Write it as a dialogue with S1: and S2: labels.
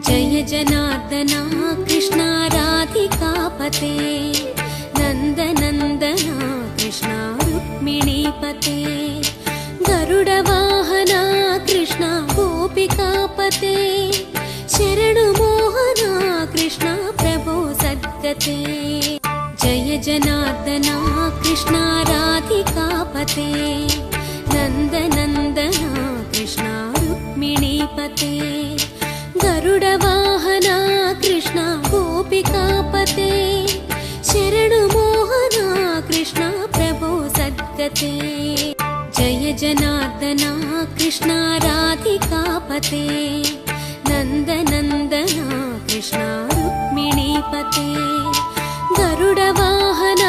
S1: जय जनार्दना कृष्णा राधिकापते नन्दनन्दना कृष्णा रुक्मिणीपते गरुडवाहना कृष्णा गोपिकापते शरणु मोहना कृष्णा प्रभो सद्गते जय जनार्दना कृष्णा राधिकापते नन्दनन्दना कृष्णा रुक्मिणीपते गरुडवाहना कृष्णा गोपिकापते शरणु मोहना कृष्णा प्रभो सद्गते जय जनार्दना कृष्णा राधिकापते नन्दनन्दना कृष्णा रुक्मिणीपते गरुडवाहना